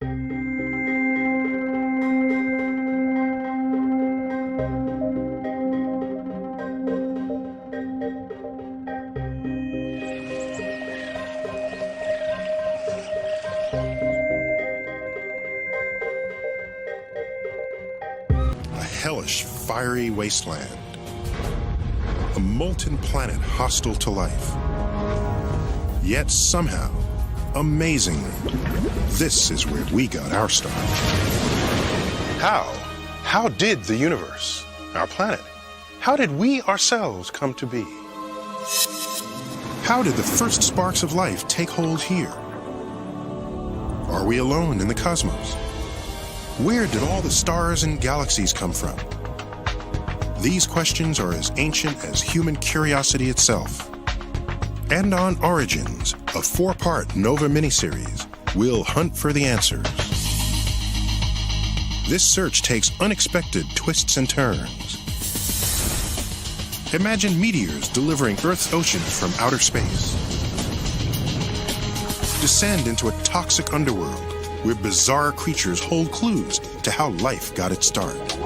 Hellish, fiery wasteland. A molten planet hostile to life. Yet somehow, amazingly, this is where we got our start. How did the universe, our planet, how did we ourselves come to be? How did the first sparks of life take hold here? Are we alone in the cosmos? Where did all the stars and galaxies come from? These questions are as ancient as human curiosity itself. And on Origins, a 4-part Nova miniseries, we'll hunt for the answers. This search takes unexpected twists and turns. Imagine meteors delivering Earth's oceans from outer space. Descend into a toxic underworld where bizarre creatures hold clues to how life got its start.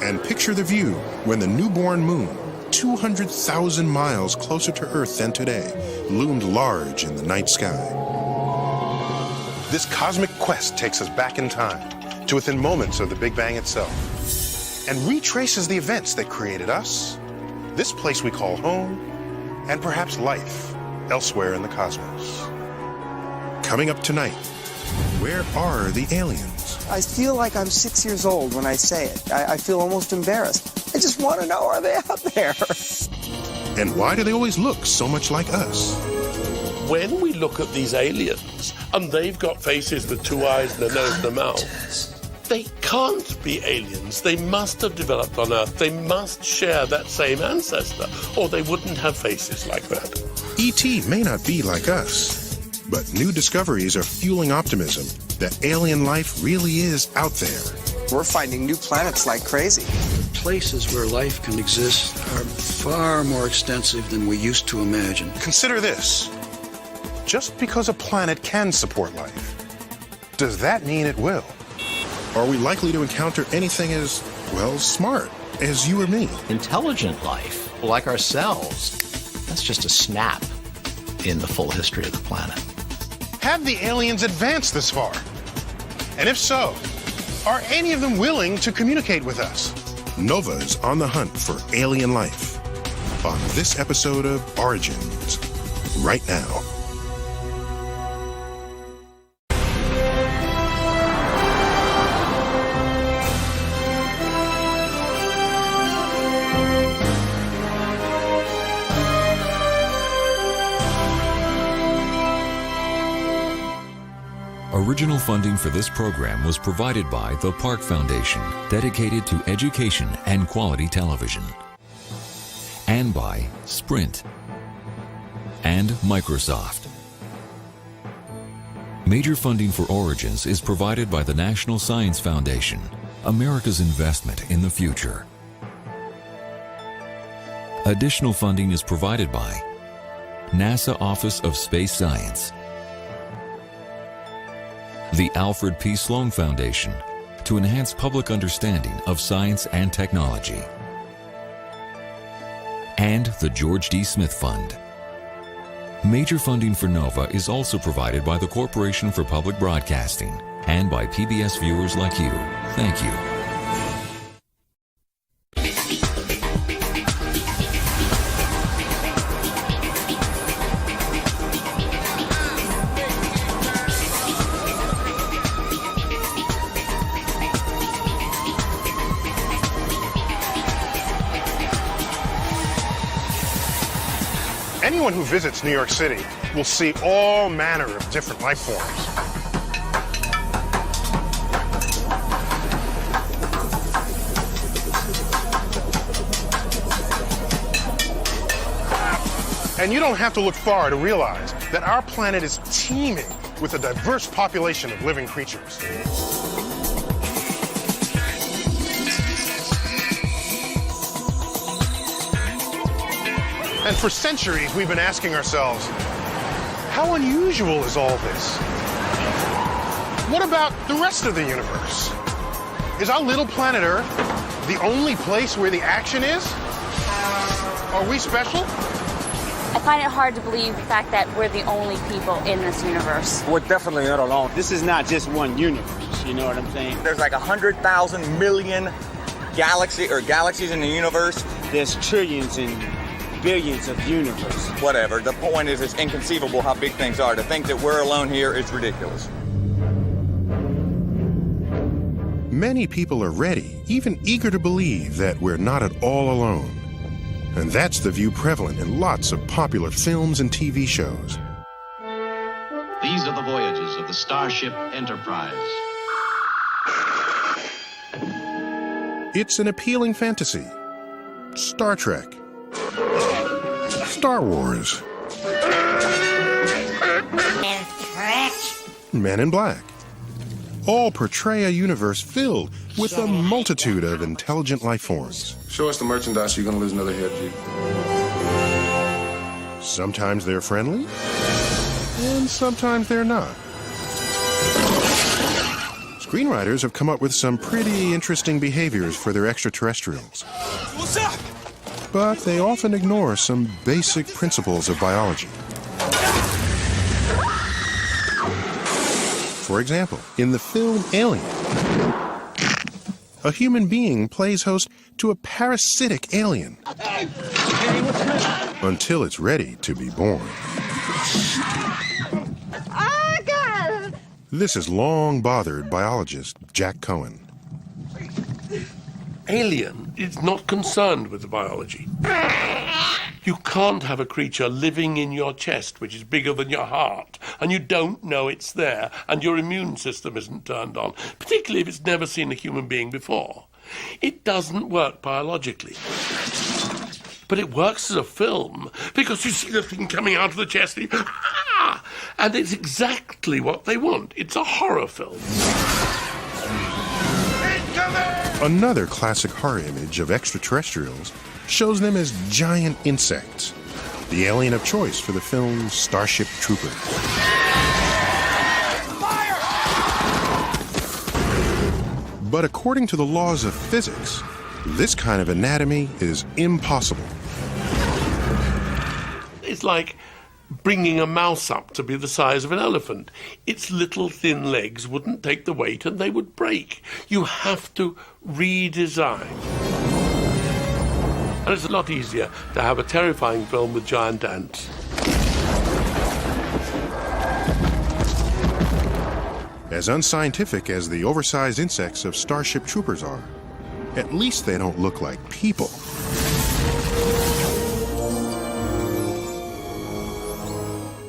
And picture the view when the newborn moon, 200,000 miles closer to Earth than today, loomed large in the night sky. This cosmic quest takes us back in time to within moments of the Big Bang itself and retraces the events that created us, this place we call home, and perhaps life elsewhere in the cosmos. Coming up tonight, where are the aliens? I feel like I'm 6 years old when I say it. I feel almost embarrassed. I just want to know, are they out there? And why do they always look so much like us? When we look at these aliens, and they've got faces with 2 eyes and a nose and a mouth, they can't be aliens. They must have developed on Earth. They must share that same ancestor, or they wouldn't have faces like that. E.T. may not be like us, but new discoveries are fueling optimism that alien life really is out there. We're finding new planets like crazy. Places where life can exist are far more extensive than we used to imagine. Consider this. Just because a planet can support life, does that mean it will? Are we likely to encounter anything as, well, smart as you or me? Intelligent life, like ourselves, that's just a snap in the full history of the planet. Have the aliens advanced this far? And if so, are any of them willing to communicate with us? Nova is on the hunt for alien life on this episode of Origins, right now. Original funding for this program was provided by the Park Foundation, dedicated to education and quality television, and by Sprint and Microsoft. Major funding for Origins is provided by the National Science Foundation, America's investment in the future. Additional funding is provided by NASA Office of Space Science, the Alfred P. Sloan Foundation, to enhance public understanding of science and technology, and the George D. Smith Fund. Major funding for NOVA is also provided by the Corporation for Public Broadcasting and by PBS viewers like you. Thank you. Anyone who visits New York City will see all manner of different life forms. And you don't have to look far to realize that our planet is teeming with a diverse population of living creatures. And for centuries, we've been asking ourselves, how unusual is all this? What about the rest of the universe? Is our little planet Earth the only place where the action is? Are we special? I find it hard to believe the fact that we're the only people in this universe. We're definitely not alone. This is not just one universe, you know what I'm saying? There's like 100,000 million galaxies in the universe. There's trillions and billions of universes. Whatever. The point is, it's inconceivable how big things are. To think that we're alone here is ridiculous. Many people are ready, even eager to believe that we're not at all alone. And that's the view prevalent in lots of popular films and TV shows. These are the voyages of the Starship Enterprise. It's an appealing fantasy. Star Trek. Star Wars. Men in Black. All portray a universe filled with a multitude of intelligent life forms. Show us the merchandise, you're gonna lose another head, G. Sometimes they're friendly, and sometimes they're not. Screenwriters have come up with some pretty interesting behaviors for their extraterrestrials. What's up? But they often ignore some basic principles of biology. For example, in the film Alien, a human being plays host to a parasitic alien until it's ready to be born. Oh, God! This has long bothered biologist Jack Cohen. Alien is not concerned with the biology. You can't have a creature living in your chest, which is bigger than your heart, and you don't know it's there, and your immune system isn't turned on, particularly if it's never seen a human being before. It doesn't work biologically. But it works as a film, because you see the thing coming out of the chest, and it's exactly what they want. It's a horror film. Another classic horror image of extraterrestrials shows them as giant insects, the alien of choice for the film Starship Troopers. But according to the laws of physics, this kind of anatomy is impossible. It's like bringing a mouse up to be the size of an elephant. Its little thin legs wouldn't take the weight and they would break. You have to redesign. And it's a lot easier to have a terrifying film with giant ants. As unscientific as the oversized insects of Starship Troopers are, at least they don't look like people.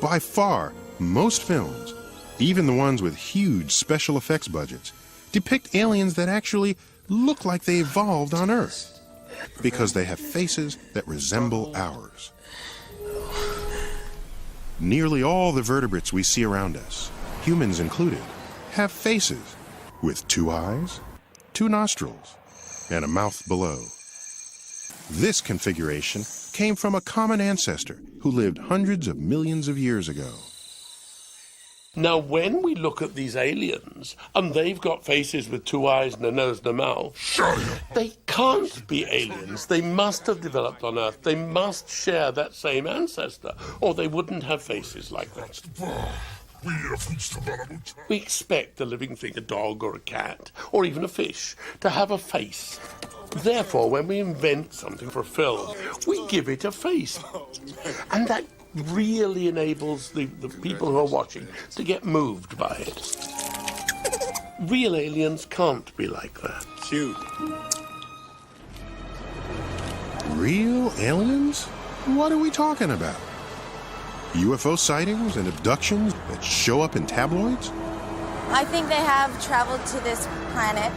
By far, most films, even the ones with huge special effects budgets, depict aliens that actually look like they evolved on Earth, because they have faces that resemble ours. Nearly all the vertebrates we see around us, humans included, have faces with 2 eyes, 2 nostrils, and a mouth below. This configuration came from a common ancestor who lived hundreds of millions of years ago. Now, when we look at these aliens, and they've got faces with 2 eyes and a nose and a mouth, they can't be aliens. They must have developed on Earth. They must share that same ancestor, or they wouldn't have faces like that. We expect a living thing, a dog or a cat, or even a fish, to have a face. Therefore, when we invent something for a film, we give it a face. And that really enables the people who are watching to get moved by it. Real aliens can't be like that. Cute. Real aliens? What are we talking about? UFO sightings and abductions that show up in tabloids? I think they have traveled to this planet.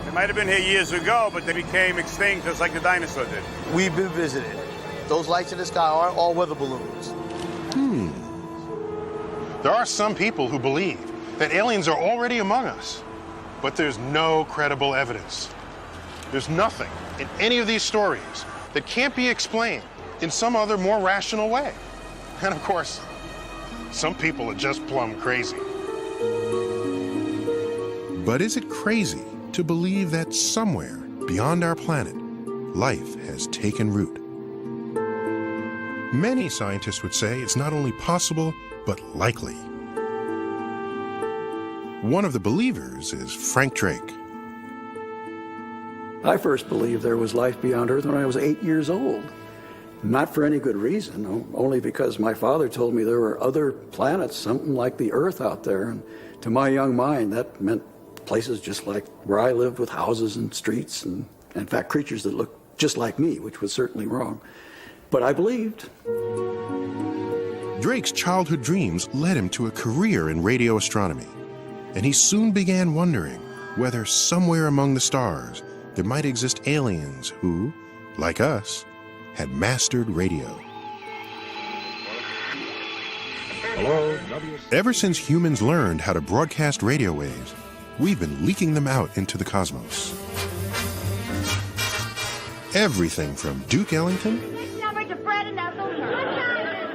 They might have been here years ago, but they became extinct just like the dinosaurs did. We've been visited. Those lights in the sky aren't all weather balloons. There are some people who believe that aliens are already among us, but there's no credible evidence. There's nothing in any of these stories that can't be explained in some other more rational way. And of course, some people are just plumb crazy. But is it crazy to believe that somewhere beyond our planet, life has taken root? Many scientists would say it's not only possible, but likely. One of the believers is Frank Drake. I first believed there was life beyond Earth when I was 8 years old. Not for any good reason, only because my father told me there were other planets, something like the Earth out there. And to my young mind, that meant places just like where I lived, with houses and streets and, in fact, creatures that looked just like me, which was certainly wrong. But I believed. Drake's childhood dreams led him to a career in radio astronomy, and he soon began wondering whether somewhere among the stars there might exist aliens who, like us, had mastered radio. Hello? Ever since humans learned how to broadcast radio waves, we've been leaking them out into the cosmos. Everything from Duke Ellington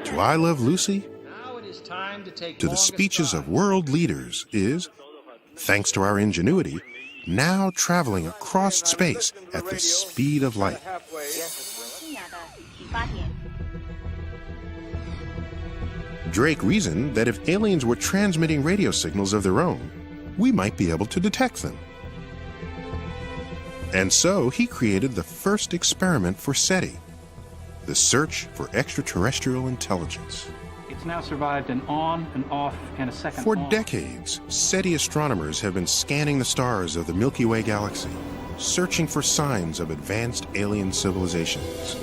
to I Love Lucy to the speeches of world leaders is, thanks to our ingenuity, now traveling across space at the speed of light. Drake reasoned that if aliens were transmitting radio signals of their own, we might be able to detect them. And so he created the first experiment for SETI, the search for extraterrestrial intelligence. It's now survived an on, an off, and a second For on. decades, SETI astronomers have been scanning the stars of the Milky Way galaxy, searching for signs of advanced alien civilizations.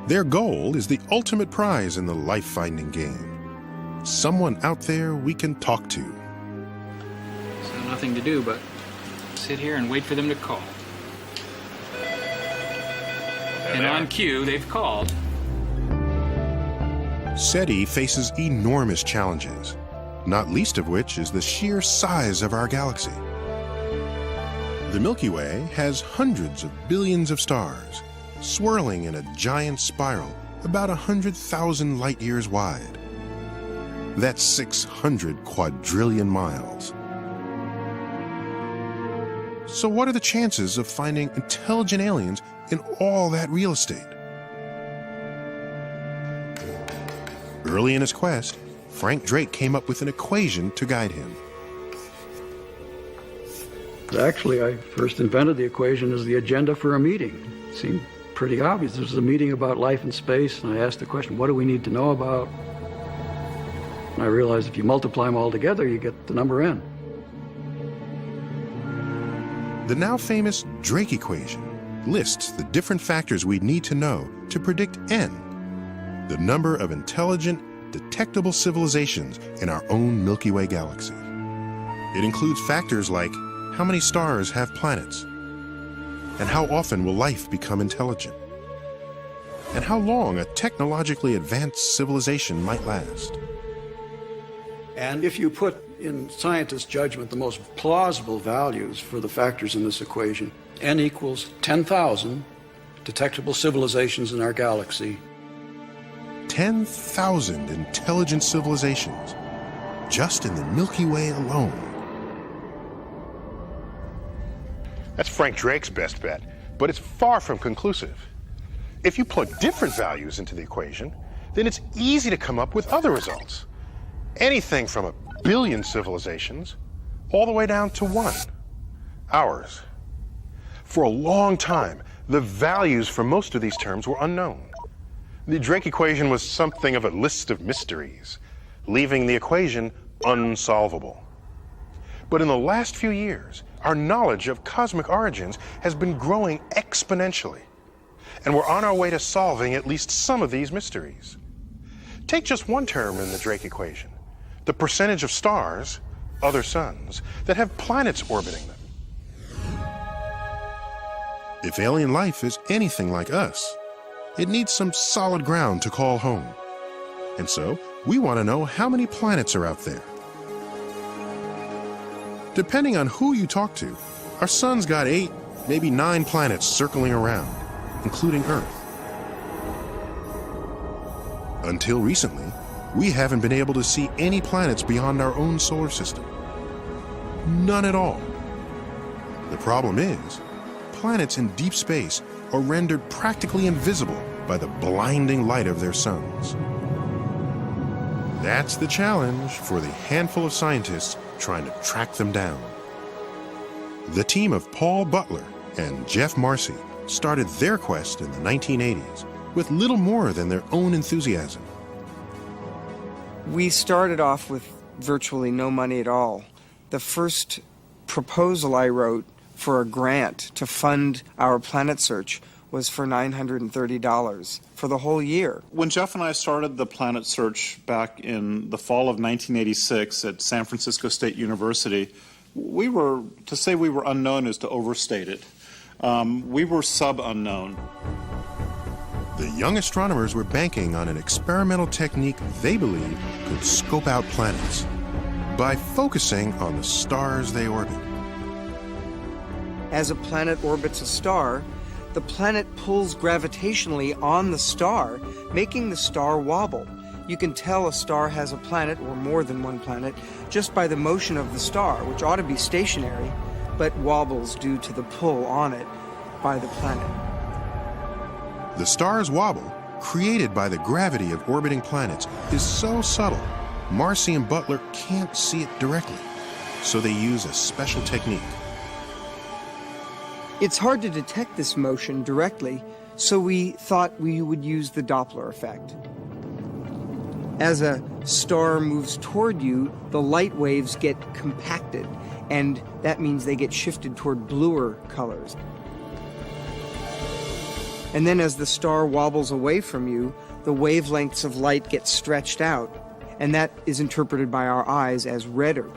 Their goal is the ultimate prize in the life-finding game. Someone out there we can talk to. So nothing to do but sit here and wait for them to call. And on cue, they've called. SETI faces enormous challenges, not least of which is the sheer size of our galaxy. The Milky Way has hundreds of billions of stars, swirling in a giant spiral about 100,000 light years wide. That's 600 quadrillion miles. So what are the chances of finding intelligent aliens in all that real estate? Early in his quest, Frank Drake came up with an equation to guide him. Actually, I first invented the equation as the agenda for a meeting. It seemed pretty obvious. This was a meeting about life in space, and I asked the question, what do we need to know about? And I realized if you multiply them all together, you get the number n. The now famous Drake equation lists the different factors we'd need to know to predict n, the number of intelligent, detectable civilizations in our own Milky Way galaxy. It includes factors like how many stars have planets, and how often will life become intelligent, and how long a technologically advanced civilization might last. And if you put in scientists' judgment the most plausible values for the factors in this equation, n equals 10,000 detectable civilizations in our galaxy. 10,000 intelligent civilizations just in the Milky Way alone. That's Frank Drake's best bet, but it's far from conclusive. If you plug different values into the equation, then it's easy to come up with other results. Anything from 1 billion civilizations all the way down to 1, ours. For a long time, the values for most of these terms were unknown. The Drake equation was something of a list of mysteries, leaving the equation unsolvable. But in the last few years, our knowledge of cosmic origins has been growing exponentially, and we're on our way to solving at least some of these mysteries. Take just one term in the Drake equation, the percentage of stars, other suns, that have planets orbiting them. If alien life is anything like us, it needs some solid ground to call home. And so, we want to know how many planets are out there. Depending on who you talk to, our sun's got 8, maybe 9 planets circling around, including Earth. Until recently, we haven't been able to see any planets beyond our own solar system, none at all. The problem is, planets in deep space are rendered practically invisible by the blinding light of their suns. That's the challenge for the handful of scientists trying to track them down. The team of Paul Butler and Jeff Marcy started their quest in the 1980s with little more than their own enthusiasm. We started off with virtually no money at all. The first proposal I wrote for a grant to fund our planet search was for $930 for the whole year. When Jeff and I started the planet search back in the fall of 1986 at San Francisco State University, to say we were unknown is to overstate it. We were sub-unknown. The young astronomers were banking on an experimental technique they believed could scope out planets by focusing on the stars they orbit. As a planet orbits a star, the planet pulls gravitationally on the star, making the star wobble. You can tell a star has a planet, or more than one planet, just by the motion of the star, which ought to be stationary, but wobbles due to the pull on it by the planet. The star's wobble, created by the gravity of orbiting planets, is so subtle, Marcy and Butler can't see it directly, so they use a special technique. It's hard to detect this motion directly, so we thought we would use the Doppler effect. As a star moves toward you, the light waves get compacted, and that means they get shifted toward bluer colors. And then as the star wobbles away from you, the wavelengths of light get stretched out, and that is interpreted by our eyes as redder.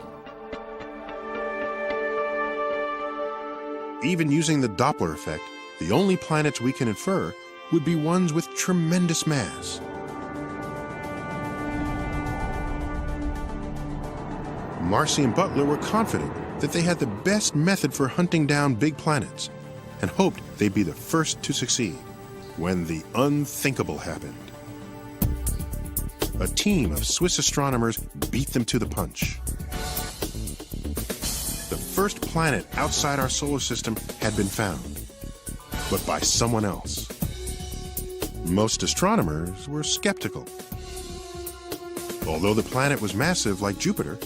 Even using the Doppler effect, the only planets we can infer would be ones with tremendous mass. Marcy and Butler were confident that they had the best method for hunting down big planets and hoped they'd be the first to succeed when the unthinkable happened. A team of Swiss astronomers beat them to the punch. The first planet outside our solar system had been found, but by someone else. Most astronomers were skeptical. Although the planet was massive like Jupiter,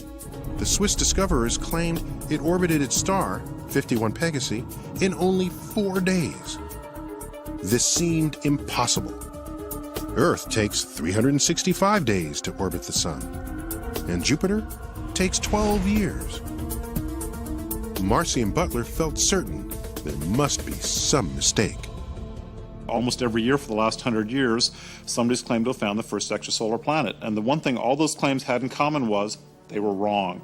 the Swiss discoverers claimed it orbited its star, 51 Pegasi, in only 4 days. This seemed impossible. Earth takes 365 days to orbit the Sun, and Jupiter takes 12 years. Marcy and Butler felt certain there must be some mistake. Almost every year for the last 100 years, somebody's claimed to have found the first extrasolar planet. And the one thing all those claims had in common was they were wrong.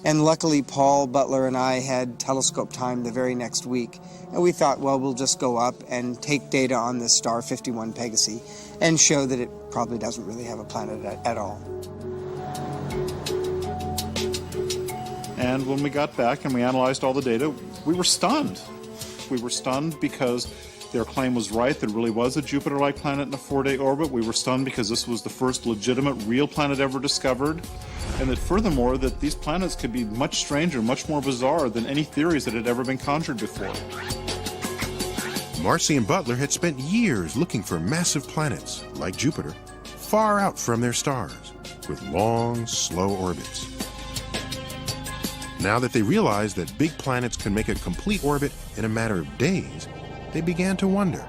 And luckily, Paul Butler and I had telescope time the very next week. And we thought, well, we'll just go up and take data on this star, 51 Pegasi, and show that it probably doesn't really have a planet at all. And when we got back and we analyzed all the data, we were stunned. We were stunned because their claim was right. There really was a Jupiter-like planet in a 4-day orbit. We were stunned because this was the first legitimate real planet ever discovered. And that furthermore, that these planets could be much stranger, much more bizarre than any theories that had ever been conjured before. Marcy and Butler had spent years looking for massive planets, like Jupiter, far out from their stars, with long, slow orbits. Now that they realized that big planets can make a complete orbit in a matter of days, they began to wonder,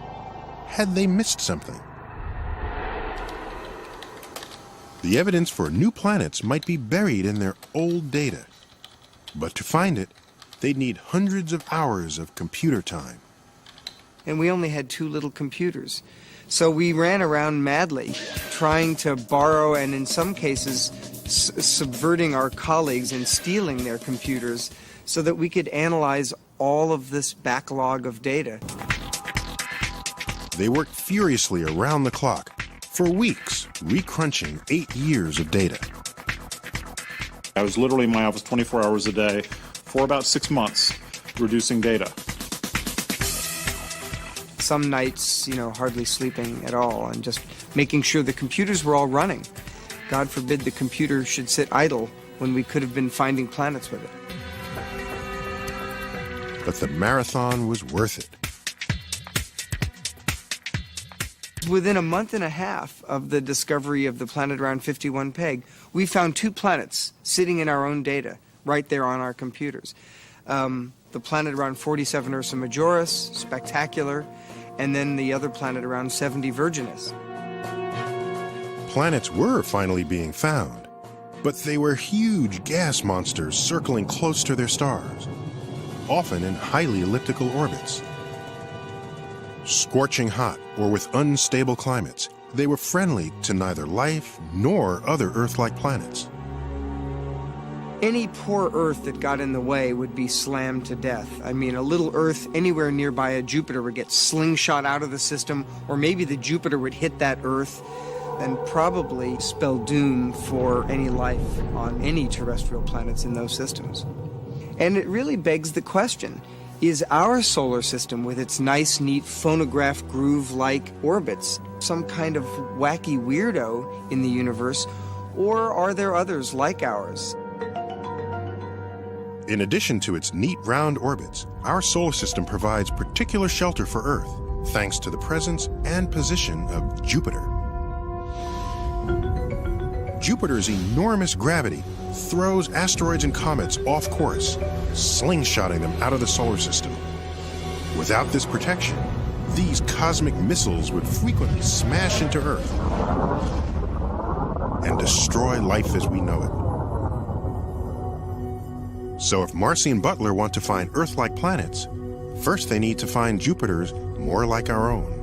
had they missed something? The evidence for new planets might be buried in their old data, but to find it, they'd need hundreds of hours of computer time. And we only had 2 little computers. So we ran around madly, trying to borrow and in some cases subverting our colleagues and stealing their computers so that we could analyze all of this backlog of data. They worked furiously around the clock for weeks, recrunching 8 years of data. I was literally in my office 24 hours a day for about 6 months, reducing data. Some nights, hardly sleeping at all and just making sure the computers were all running. God forbid the computer should sit idle when we could have been finding planets with it. but the marathon was worth it. Within a month and a half of the discovery of the planet around 51 Peg, we found 2 planets sitting in our own data, right there on our computers. The planet around 47 Ursa Majoris, spectacular, and then the other planet around 70 Virginis. Planets were finally being found, but they were huge gas monsters circling close to their stars, often in highly elliptical orbits. Scorching hot or with unstable climates, they were friendly to neither life nor other Earth-like planets. Any poor Earth that got in the way would be slammed to death. I mean, a little Earth anywhere nearby a Jupiter would get slingshot out of the system, or maybe the Jupiter would hit that Earth and probably spell doom for any life on any terrestrial planets in those systems. And it really begs the question, is our solar system with its nice, neat phonograph groove-like orbits some kind of wacky weirdo in the universe, or are there others like ours? In addition to its neat round orbits, our solar system provides particular shelter for Earth, thanks to the presence and position of Jupiter. Jupiter's enormous gravity throws asteroids and comets off course, slingshotting them out of the solar system. Without this protection, these cosmic missiles would frequently smash into Earth and destroy life as we know it. So if Marcy and Butler want to find Earth-like planets, first they need to find Jupiters more like our own.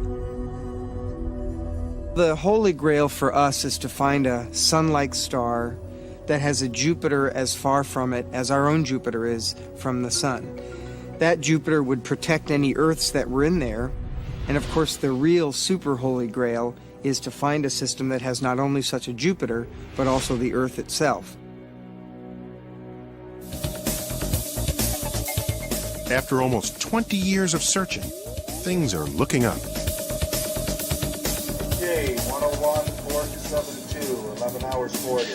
The holy grail for us is to find a sun-like star that has a Jupiter as far from it as our own Jupiter is from the sun. That Jupiter would protect any Earths that were in there, and of course the real super holy grail is to find a system that has not only such a Jupiter, but also the Earth itself. After almost 20 years of searching, things are looking up. Okay, 101, 4272, 11 hours 40.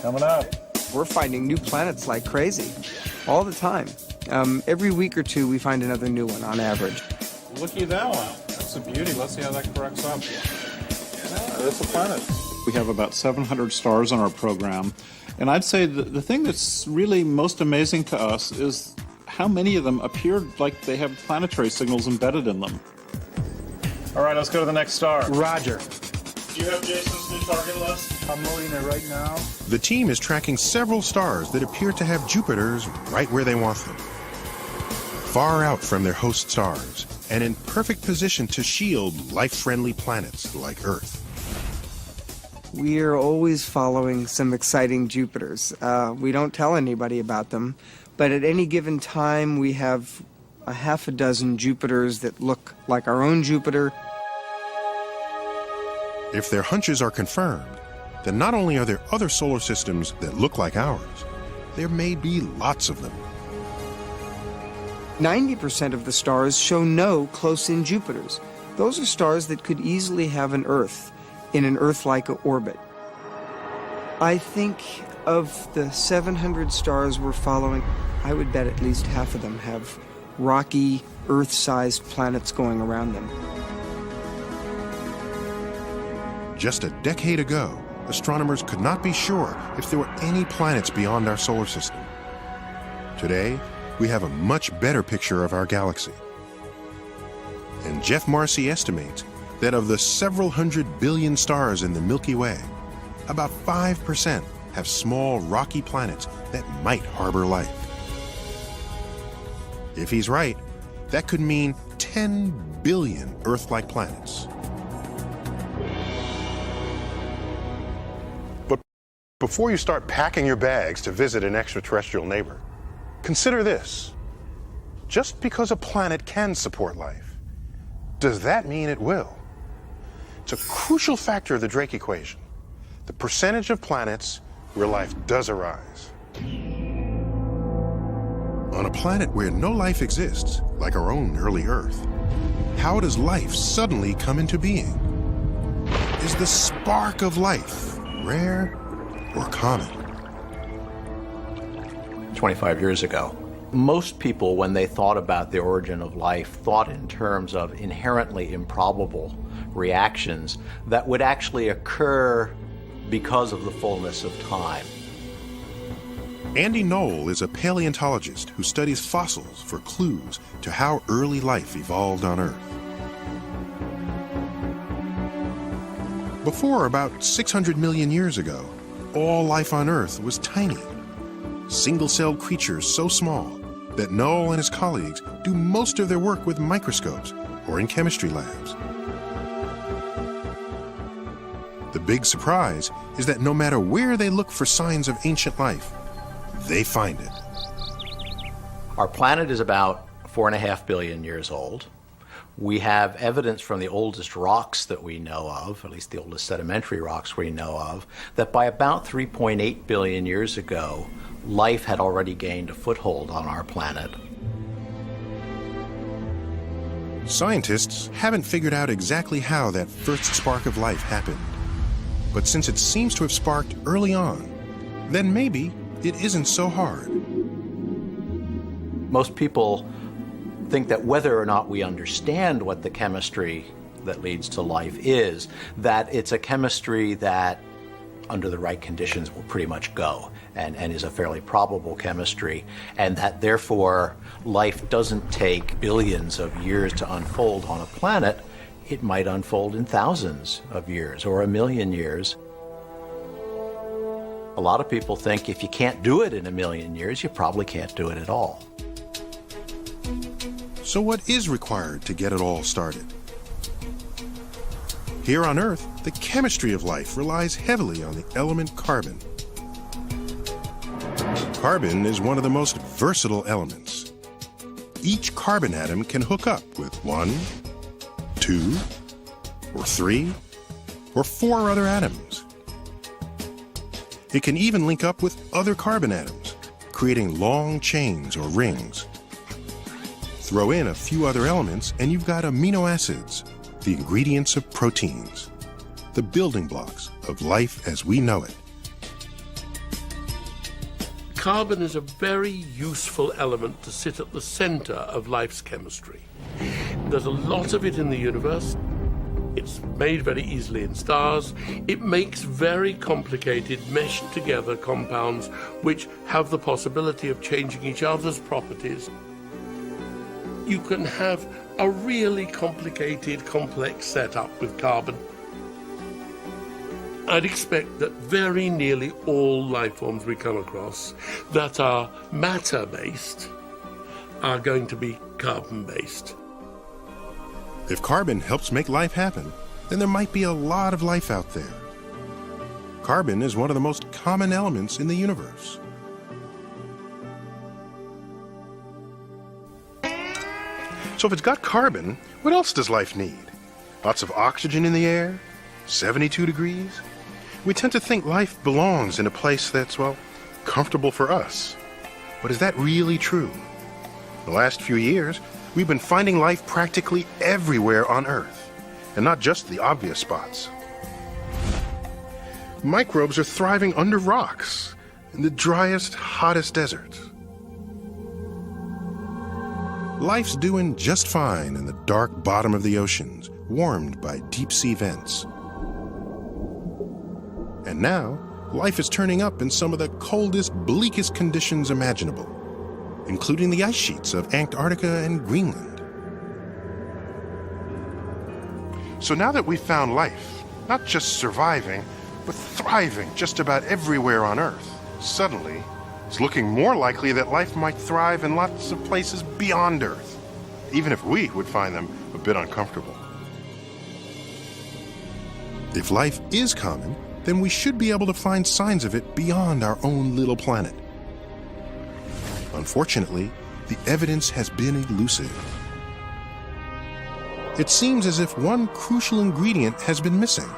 Coming up. We're finding new planets like crazy, all the time. Every week or two we find another new one on average. Looky at that one. That's a beauty. Let's see how that corrects up. Yeah, that's a planet. We have about 700 stars on our program, and I'd say the thing that's really most amazing to us is how many of them appear like they have planetary signals embedded in them. All right, let's go to the next star. Roger. Do you have Jason's new target list? I'm loading it right now. The team is tracking several stars that appear to have Jupiters right where they want them. Far out from their host stars, and in perfect position to shield life-friendly planets like Earth. We are always following some exciting Jupiters. We don't tell anybody about them, but at any given time we have a half a dozen Jupiters that look like our own Jupiter. If their hunches are confirmed, then not only are there other solar systems that look like ours, there may be lots of them. 90% of the stars show no close-in Jupiters. Those are stars that could easily have an Earth in an Earth-like orbit. I think of the 700 stars we're following, I would bet at least half of them have rocky, Earth-sized planets going around them. Just a decade ago, astronomers could not be sure if there were any planets beyond our solar system. Today, we have a much better picture of our galaxy. And Jeff Marcy estimates that of the several hundred billion stars in the Milky Way, about 5% have small rocky planets that might harbor life. If he's right, that could mean 10 billion Earth-like planets. But before you start packing your bags to visit an extraterrestrial neighbor, consider this. Just because a planet can support life, does that mean it will? It's a crucial factor of the Drake equation, the percentage of planets where life does arise. On a planet where no life exists, like our own early Earth, how does life suddenly come into being? Is the spark of life rare or common? 25 years ago, Most people, when they thought about the origin of life, thought in terms of inherently improbable reactions that would actually occur because of the fullness of time. Andy Knoll is a paleontologist who studies fossils for clues to how early life evolved on Earth. Before about 600 million years ago, all life on Earth was tiny. Single-celled creatures so small that Knoll and his colleagues do most of their work with microscopes or in chemistry labs. The big surprise is that no matter where they look for signs of ancient life, they find it. Our planet is about 4.5 billion years old. We have evidence from the oldest rocks that we know of, at least the oldest sedimentary rocks we know of, that by about 3.8 billion years ago, life had already gained a foothold on our planet. Scientists haven't figured out exactly how that first spark of life happened. But since it seems to have sparked early on, then maybe it isn't so hard. Most people think that whether or not we understand what the chemistry that leads to life is, that it's a chemistry that, under the right conditions, will pretty much go and is a fairly probable chemistry, and that therefore life doesn't take billions of years to unfold on a planet. It might unfold in thousands of years or 1 million years. A lot of people think if you can't do it in 1 million years, you probably can't do it at all. So what is required to get it all started? Here on Earth, the chemistry of life relies heavily on the element carbon. Carbon is one of the most versatile elements. Each carbon atom can hook up with 1, 2, or 3, or 4 other atoms. It can even link up with other carbon atoms, creating long chains or rings. Throw in a few other elements and you've got amino acids, the ingredients of proteins, the building blocks of life as we know it. Carbon is a very useful element to sit at the center of life's chemistry. There's a lot of it in the universe. It's made very easily in stars. It makes very complicated, meshed together compounds which have the possibility of changing each other's properties. You can have a really complicated, complex setup with carbon. I'd expect that very nearly all life forms we come across that are matter-based are going to be carbon-based. If carbon helps make life happen, then there might be a lot of life out there. Carbon is one of the most common elements in the universe. So if it's got carbon, what else does life need? Lots of oxygen in the air? 72 degrees? We tend to think life belongs in a place that's, well, comfortable for us. But is that really true? The last few years, we've been finding life practically everywhere on Earth, and not just the obvious spots. Microbes are thriving under rocks, in the driest, hottest deserts. Life's doing just fine in the dark bottom of the oceans, warmed by deep-sea vents. And now, life is turning up in some of the coldest, bleakest conditions imaginable, including the ice sheets of Antarctica and Greenland. So now that we've found life, not just surviving, but thriving just about everywhere on Earth, suddenly, it's looking more likely that life might thrive in lots of places beyond Earth, even if we would find them a bit uncomfortable. If life is common, then we should be able to find signs of it beyond our own little planet. Unfortunately, the evidence has been elusive. It seems as if one crucial ingredient has been missing.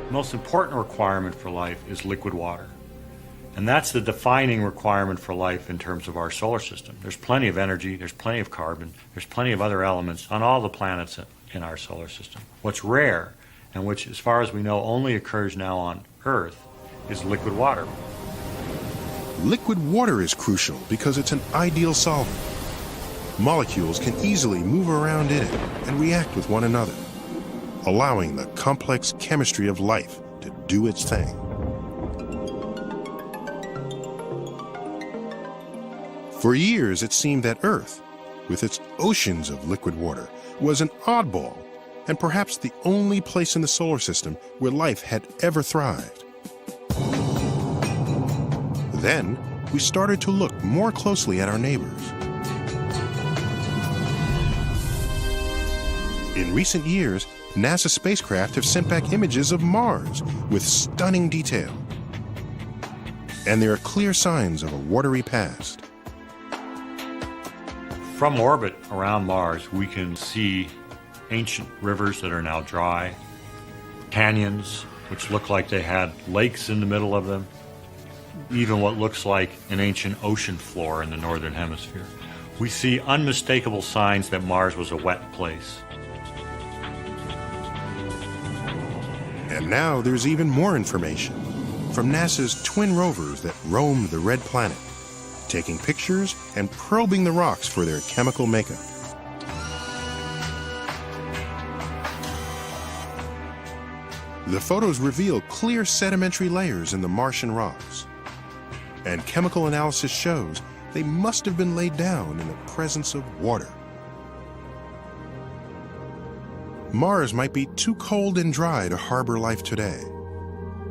The most important requirement for life is liquid water. And that's the defining requirement for life in terms of our solar system. There's plenty of energy, there's plenty of carbon, there's plenty of other elements on all the planets in our solar system. What's rare, and which, as far as we know, only occurs now on Earth, is liquid water. liquid water is crucial because it's an ideal solvent. Molecules can easily move around in it and react with one another, allowing the complex chemistry of life to do its thing. For years, it seemed that Earth, with its oceans of liquid water, was an oddball and perhaps the only place in the solar system where life had ever thrived. Then, we started to look more closely at our neighbors. In recent years, NASA spacecraft have sent back images of Mars with stunning detail. And there are clear signs of a watery past. From orbit around Mars, we can see ancient rivers that are now dry, canyons which look like they had lakes in the middle of them, even what looks like an ancient ocean floor in the northern hemisphere. We see unmistakable signs that Mars was a wet place. And now there's even more information from NASA's twin rovers that roamed the red planet, taking pictures and probing the rocks for their chemical makeup. The photos reveal clear sedimentary layers in the Martian rocks, and chemical analysis shows they must have been laid down in the presence of water. Mars might be too cold and dry to harbor life today,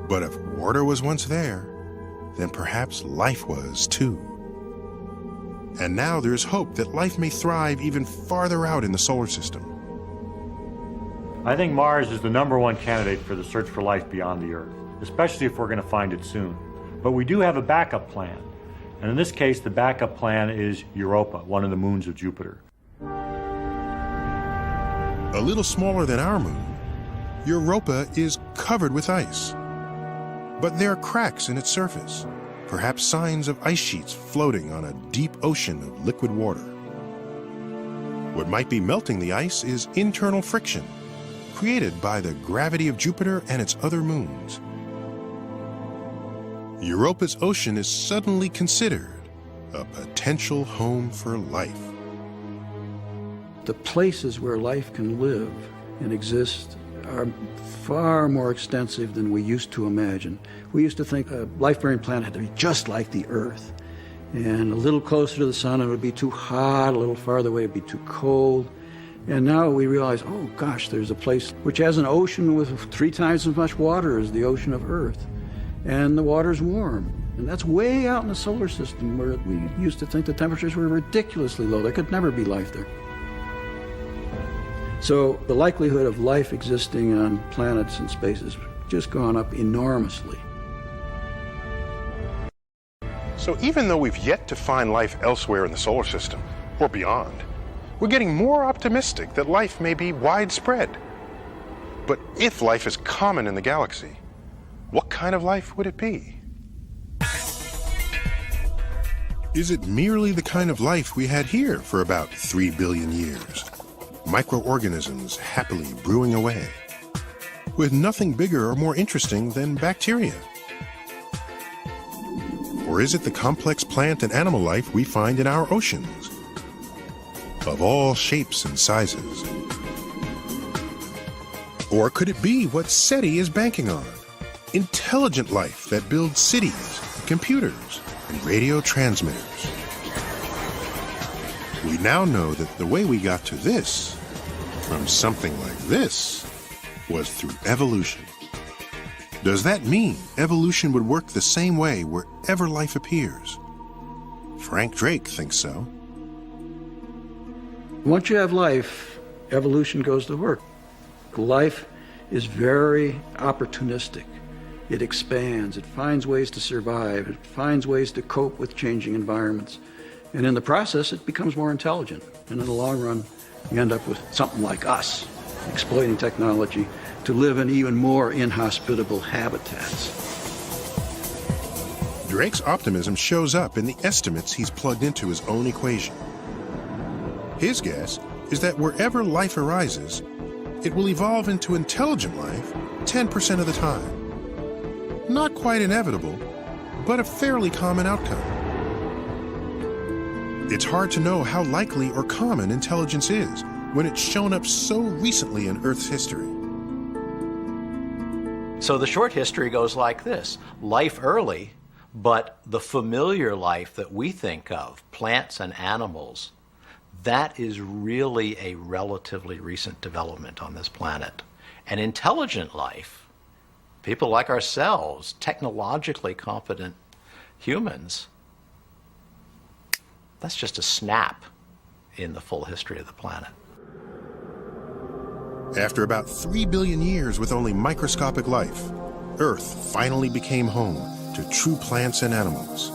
but if water was once there, then perhaps life was too. And now there's hope that life may thrive even farther out in the solar system. I think Mars is the #1 candidate for the search for life beyond the Earth, especially if we're going to find it soon. But we do have a backup plan. And in this case, the backup plan is Europa, one of the moons of Jupiter. A little smaller than our moon, Europa is covered with ice. But there are cracks in its surface, perhaps signs of ice sheets floating on a deep ocean of liquid water. What might be melting the ice is internal friction, created by the gravity of Jupiter and its other moons. Europa's ocean is suddenly considered a potential home for life. The places where life can live and exist are far more extensive than we used to imagine. We used to think a life-bearing planet had to be just like the Earth, and a little closer to the sun it would be too hot, a little farther away it would be too cold. And now we realize, oh gosh, there's a place which has an ocean with 3 times as much water as the ocean of Earth, and the water's warm. And that's way out in the solar system where we used to think the temperatures were ridiculously low. There could never be life there. So the likelihood of life existing on planets and space has just gone up enormously. So even though we've yet to find life elsewhere in the solar system, or beyond, we're getting more optimistic that life may be widespread. But if life is common in the galaxy, what kind of life would it be? Is it merely the kind of life we had here for about 3 billion years? Microorganisms happily brewing away, with nothing bigger or more interesting than bacteria? Or is it the complex plant and animal life we find in our oceans, of all shapes and sizes? Or could it be what SETI is banking on? Intelligent life that builds cities, computers, and radio transmitters. We now know that the way we got to this, from something like this, was through evolution. Does that mean evolution would work the same way wherever life appears? Frank Drake thinks so. Once you have life, evolution goes to work. Life is very opportunistic. It expands, it finds ways to survive, it finds ways to cope with changing environments. And in the process, it becomes more intelligent. And in the long run, you end up with something like us, exploiting technology to live in even more inhospitable habitats. Drake's optimism shows up in the estimates he's plugged into his own equation. His guess is that wherever life arises, it will evolve into intelligent life 10% of the time. Not quite inevitable, but a fairly common outcome. It's hard to know how likely or common intelligence is when it's shown up so recently in Earth's history. So the short history goes like this. Life early, but the familiar life that we think of, plants and animals, that is really a relatively recent development on this planet. And intelligent life, people like ourselves, technologically competent humans, that's just a snap in the full history of the planet. After about 3 billion years with only microscopic life, Earth finally became home to true plants and animals.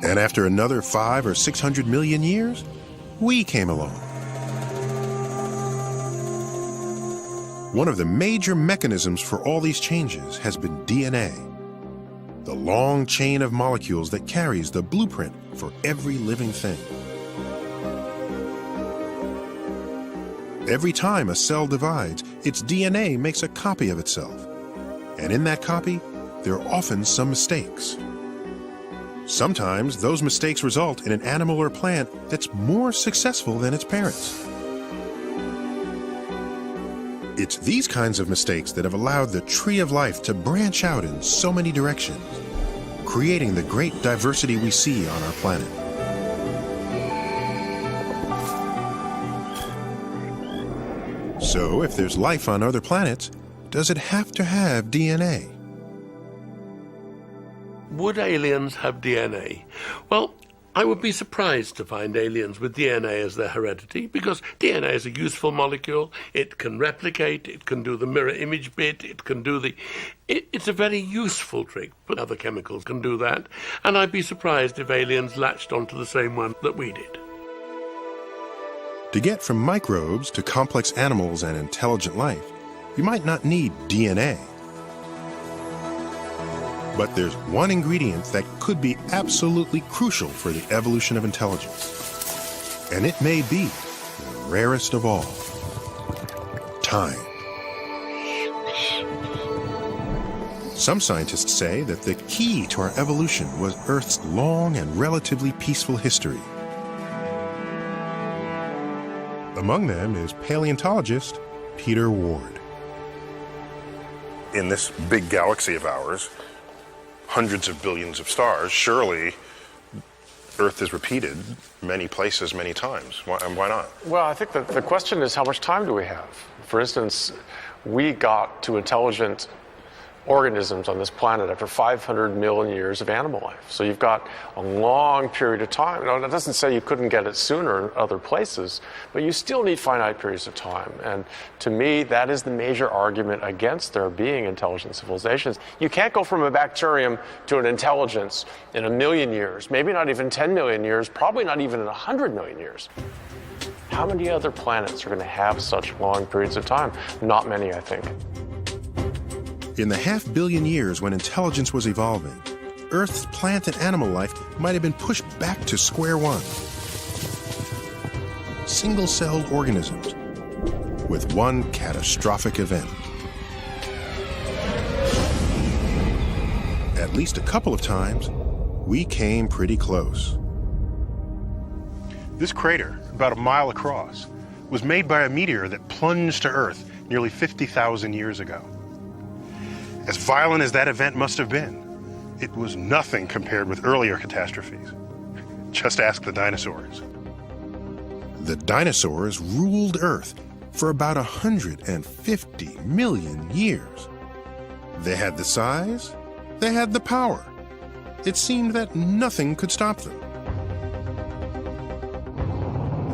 And after another 500 or 600 million years, we came along. One of the major mechanisms for all these changes has been DNA, the long chain of molecules that carries the blueprint for every living thing. Every time a cell divides, its DNA makes a copy of itself. And in that copy, there are often some mistakes. Sometimes those mistakes result in an animal or plant that's more successful than its parents. It's these kinds of mistakes that have allowed the tree of life to branch out in so many directions, creating the great diversity we see on our planet. So, if there's life on other planets, does it have to have DNA? Would aliens have DNA? Well, I would be surprised to find aliens with DNA as their heredity, because DNA is a useful molecule. It can replicate, it can do the mirror image bit, it can do the... It's a very useful trick, but other chemicals can do that. And I'd be surprised if aliens latched onto the same one that we did. To get from microbes to complex animals and intelligent life, you might not need DNA. But there's one ingredient that could be absolutely crucial for the evolution of intelligence. And it may be the rarest of all: time. Some scientists say that the key to our evolution was Earth's long and relatively peaceful history. Among them is paleontologist Peter Ward. In this big galaxy of ours, hundreds of billions of stars, surely Earth is repeated many places, many times. Why not? Well, I think that the question is, how much time do we have? For instance, we got to intelligent organisms on this planet after 500 million years of animal life. So you've got a long period of time. Now, that doesn't say you couldn't get it sooner in other places, but you still need finite periods of time. And to me, that is the major argument against there being intelligent civilizations. You can't go from a bacterium to an intelligence in 1 million years, maybe not even 10 million years, probably not even in 100 million years. How many other planets are going to have such long periods of time? Not many, I think. In the 500 million years when intelligence was evolving, Earth's plant and animal life might have been pushed back to square one. Single-celled organisms with one catastrophic event. At least a couple of times, we came pretty close. This crater, about a mile across, was made by a meteor that plunged to Earth nearly 50,000 years ago. As violent as that event must have been, it was nothing compared with earlier catastrophes. Just ask the dinosaurs. The dinosaurs ruled Earth for about 150 million years. They had the size, they had the power. It seemed that nothing could stop them.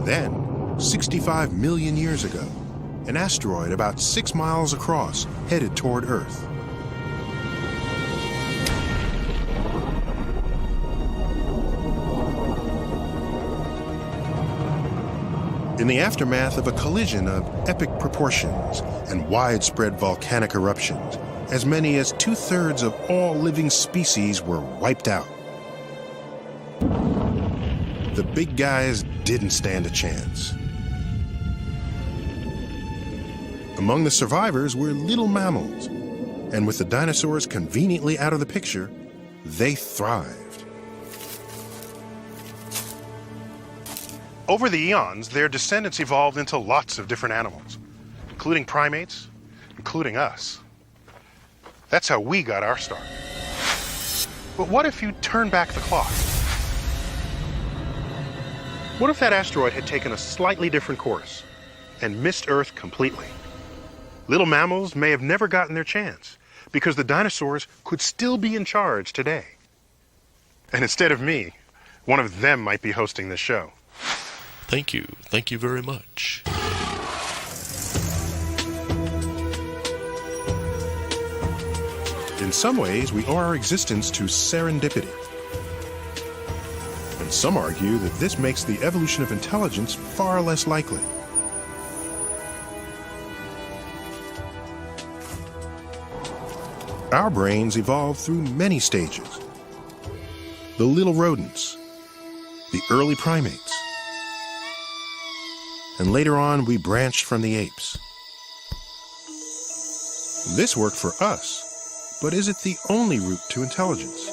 Then, 65 million years ago, an asteroid about 6 miles across headed toward Earth. In the aftermath of a collision of epic proportions and widespread volcanic eruptions, as many as 2/3 of all living species were wiped out. The big guys didn't stand a chance. Among the survivors were little mammals, and with the dinosaurs conveniently out of the picture, they thrived. Over the eons, their descendants evolved into lots of different animals, including primates, including us. That's how we got our start. But what if you turn back the clock? What if that asteroid had taken a slightly different course and missed Earth completely? Little mammals may have never gotten their chance because the dinosaurs could still be in charge today. And instead of me, one of them might be hosting this show. Thank you. Thank you very much. In some ways, we owe our existence to serendipity. And some argue that this makes the evolution of intelligence far less likely. Our brains evolved through many stages. The little rodents, the early primates, and later on we branched from the apes. This worked for us, but is it the only route to intelligence?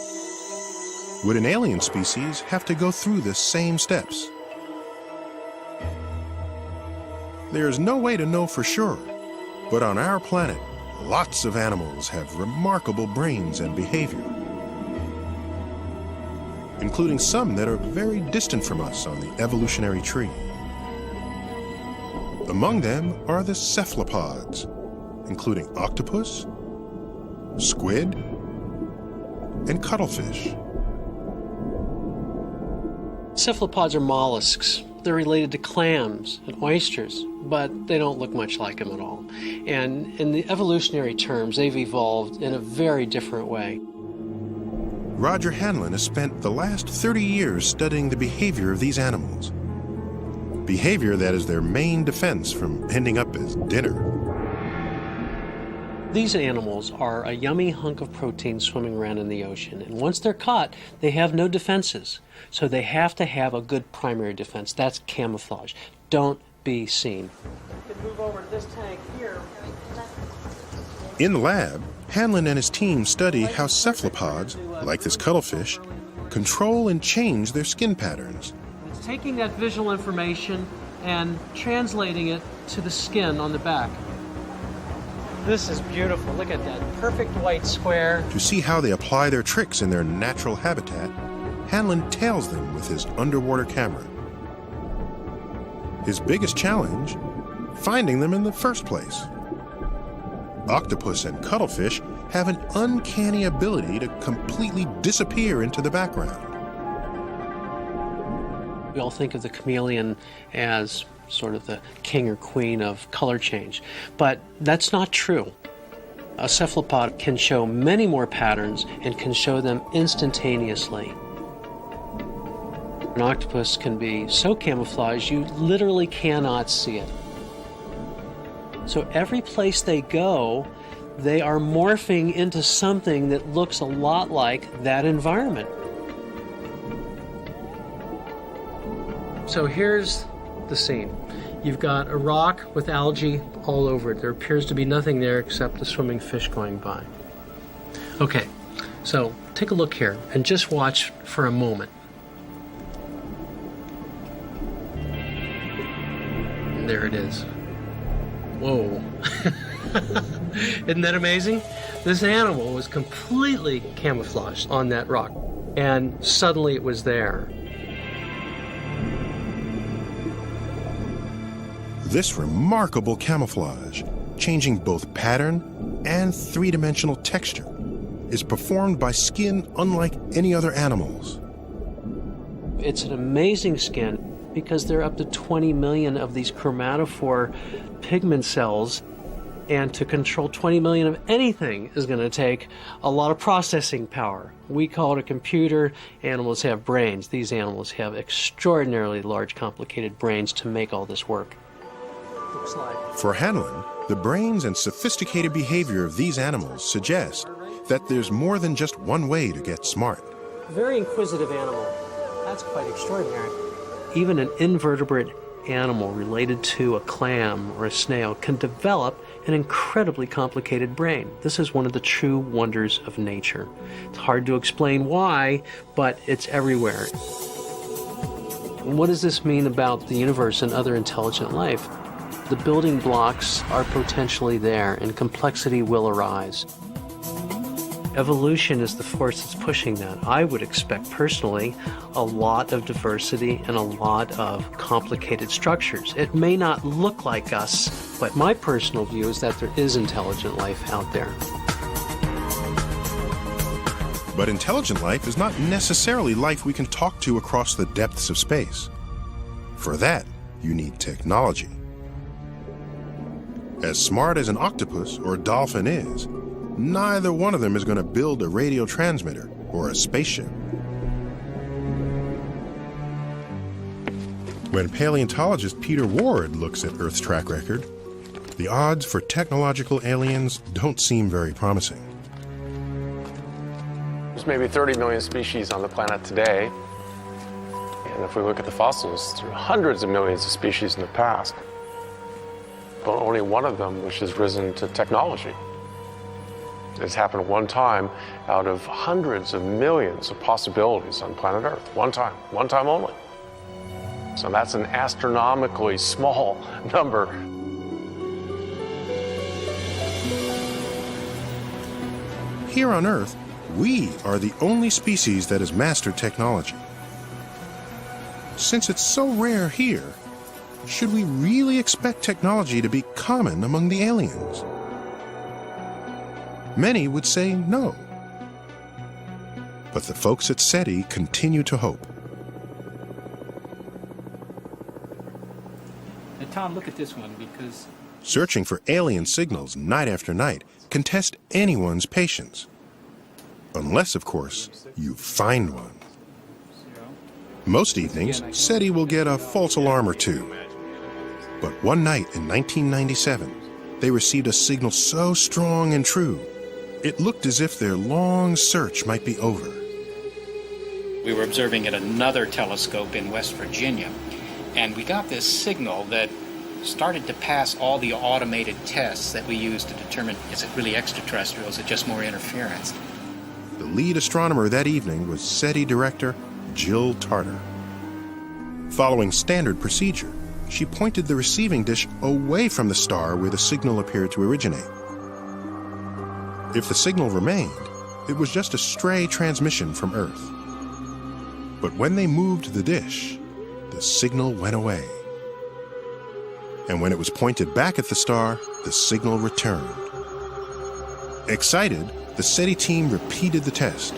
Would an alien species have to go through the same steps? There's no way to know for sure, but on our planet, lots of animals have remarkable brains and behavior, including some that are very distant from us on the evolutionary tree. Among them are the cephalopods, including octopus, squid, and cuttlefish. Cephalopods are mollusks. They're related to clams and oysters, but they don't look much like them at all. And in the evolutionary terms, they've evolved in a very different way. Roger Hanlon has spent the last 30 years studying the behavior of these animals. Behavior that is their main defense from ending up as dinner. These animals are a yummy hunk of protein swimming around in the ocean, and once they're caught, they have no defenses. So they have to have a good primary defense. That's camouflage. Don't be seen. You can move over to this tank here. In the lab, Hanlon and his team study how cephalopods, like this cuttlefish, control and change their skin patterns. It's taking that visual information and translating it to the skin on the back. This is beautiful. Look at that perfect white square. To see how they apply their tricks in their natural habitat, Hanlon tails them with his underwater camera. His biggest challenge? Finding them in the first place. Octopus and cuttlefish have an uncanny ability to completely disappear into the background. We all think of the chameleon as sort of the king or queen of color change, but that's not true. A cephalopod can show many more patterns and can show them instantaneously. An octopus can be so camouflaged you literally cannot see it. So every place they go, they are morphing into something that looks a lot like that environment. So here's the scene. You've got a rock with algae all over it. There appears to be nothing there except the swimming fish going by. Okay, so take a look here and just watch for a moment. And there it is. Whoa. Isn't that amazing? This animal was completely camouflaged on that rock, and suddenly it was there. This remarkable camouflage, changing both pattern and three-dimensional texture, is performed by skin unlike any other animal's. It's an amazing skin because there are up to 20 million of these chromatophore pigment cells, and to control 20 million of anything is going to take a lot of processing power. We call it a computer. Animals have brains. These animals have extraordinarily large, complicated brains to make all this work. For Hanlon, the brains and sophisticated behavior of these animals suggest that there's more than just one way to get smart. Very inquisitive animal. That's quite extraordinary. Even an invertebrate animal related to a clam or a snail can develop an incredibly complicated brain. This is one of the true wonders of nature. It's hard to explain why, but it's everywhere. What does this mean about the universe and other intelligent life? The building blocks are potentially there, and complexity will arise. Evolution is the force that's pushing that. I would expect personally a lot of diversity and a lot of complicated structures. It may not look like us, but my personal view is that there is intelligent life out there. But intelligent life is not necessarily life we can talk to across the depths of space. For that, you need technology. As smart as an octopus or dolphin is, neither one of them is going to build a radio transmitter or a spaceship. When paleontologist Peter Ward looks at Earth's track record, the odds for technological aliens don't seem very promising. There's maybe 30 million species on the planet today. And if we look at the fossils, there are hundreds of millions of species in the past. But only one of them which has risen to technology. It's happened one time out of hundreds of millions of possibilities on planet Earth. One time only. So that's an astronomically small number. Here on Earth, we are the only species that has mastered technology. Since it's so rare here, should we really expect technology to be common among the aliens? Many would say no. But the folks at SETI continue to hope. Now, Tom, look at this one, because Searching for alien signals night after night can test anyone's patience. Unless, of course, you find one. Most evenings, SETI will get a false alarm or two. But one night in 1997, they received a signal so strong and true, it looked as if their long search might be over. we were observing at another telescope in West Virginia, and we got this signal that started to pass all the automated tests that we use to determine, is it really extraterrestrial, is it just more interference? The lead astronomer that evening was SETI director Jill Tarter. Following standard procedure, she pointed the receiving dish away from the star where the signal appeared to originate. If the signal remained, it was just a stray transmission from Earth. But when they moved the dish, the signal went away. And when it was pointed back at the star, the signal returned. Excited, the SETI team repeated the test.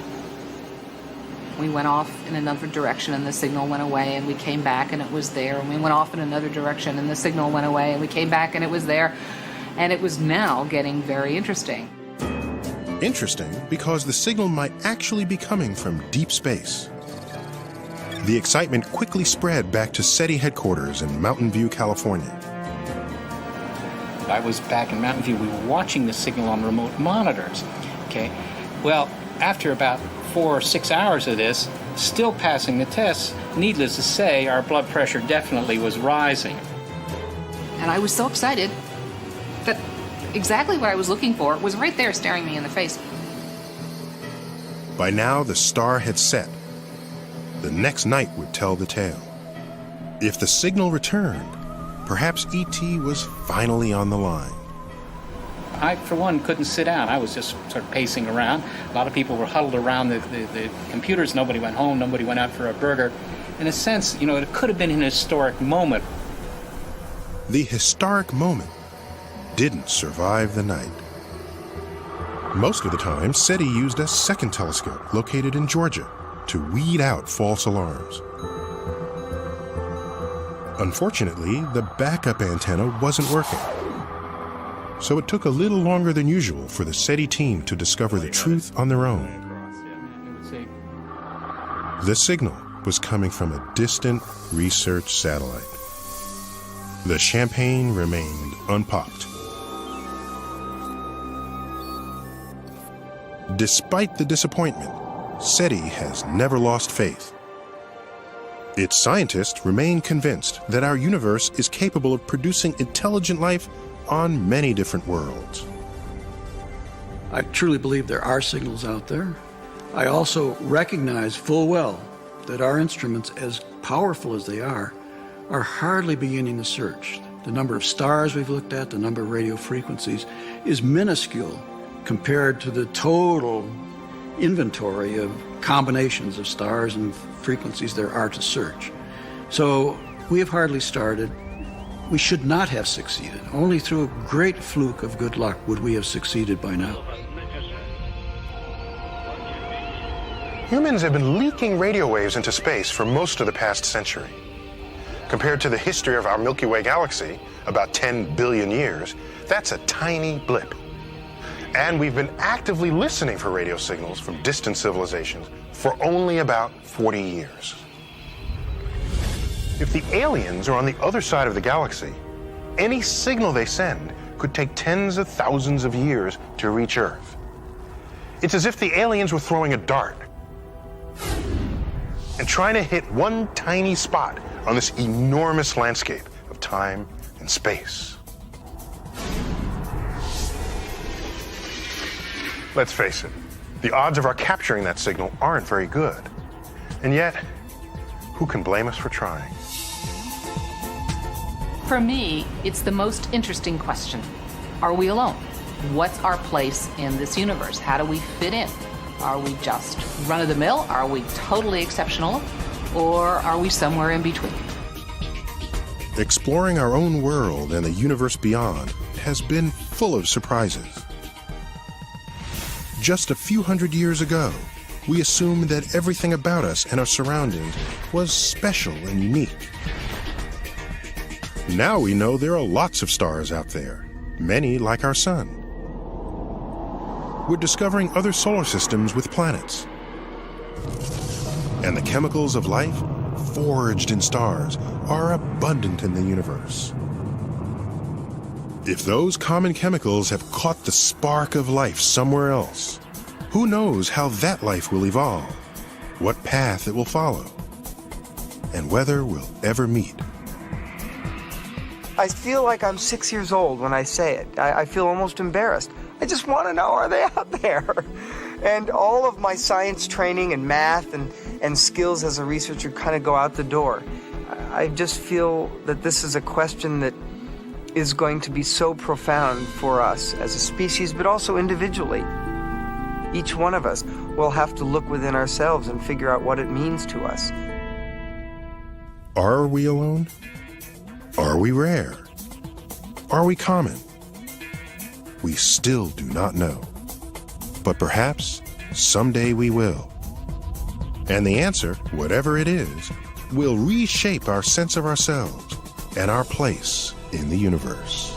We went off in another direction and the signal went away, and we came back and it was there, and we went off in another direction and the signal went away, and we came back and it was there, and it was now getting very interesting. Interesting because the signal might actually be coming from deep space. The excitement quickly spread back to SETI headquarters in Mountain View, California. I was back in Mountain View. We were watching the signal on remote monitors. Okay, well, after about 4 or 6 hours of this, still passing the tests, needless to say, our blood pressure definitely was rising. And I was so excited that exactly what I was looking for was right there staring me in the face. By now, the star had set. The next night would tell the tale. If the signal returned, perhaps E.T. was finally on the line. I, for one, couldn't sit down. I was just sort of pacing around. A lot of people were huddled around the computers. Nobody went home. Nobody went out for a burger. In a sense, you know, it could have been an historic moment. The historic moment didn't survive the night. Most of the time, SETI used a second telescope located in Georgia to weed out false alarms. Unfortunately, the backup antenna wasn't working. So it took a little longer than usual for the SETI team to discover the truth on their own. The signal was coming from a distant research satellite. The champagne remained unpopped. Despite the disappointment, SETI has never lost faith. Its scientists remain convinced that our universe is capable of producing intelligent life on many different worlds. I truly believe there are signals out there. I also recognize full well that our instruments, as powerful as they are hardly beginning the search. The number of stars we've looked at, the number of radio frequencies, is minuscule compared to the total inventory of combinations of stars and frequencies there are to search. So we have hardly started. We should not have succeeded. Only through a great fluke of good luck would we have succeeded by now. Humans have been leaking radio waves into space for most of the past century. Compared to the history of our Milky Way galaxy, about 10 billion years, that's a tiny blip. And we've been actively listening for radio signals from distant civilizations for only about 40 years. If the aliens are on the other side of the galaxy, any signal they send could take tens of thousands of years to reach Earth. It's as if the aliens were throwing a dart and trying to hit one tiny spot on this enormous landscape of time and space. Let's face it, the odds of our capturing that signal aren't very good. And yet, who can blame us for trying? For me, it's the most interesting question. Are we alone? What's our place in this universe? How do we fit in? Are we just run-of-the-mill? Are we totally exceptional? Or are we somewhere in between? Exploring our own world and the universe beyond has been full of surprises. Just a few hundred years ago, we assumed that everything about us and our surroundings was special and unique. Now we know there are lots of stars out there, many like our sun. We're discovering other solar systems with planets. And the chemicals of life, forged in stars, are abundant in the universe. If those common chemicals have caught the spark of life somewhere else, who knows how that life will evolve, what path it will follow, and whether we'll ever meet. I feel like I'm 6 years old when I say it. I feel almost embarrassed. I just want to know, are they out there? And all of my science training and math and skills as a researcher kind of go out the door. I just feel that this is a question that is going to be so profound for us as a species, but also individually. Each one of us will have to look within ourselves and figure out what it means to us. Are we alone? Are we rare? Are we common? We still do not know. But perhaps someday we will. And the answer, whatever it is, will reshape our sense of ourselves and our place in the universe.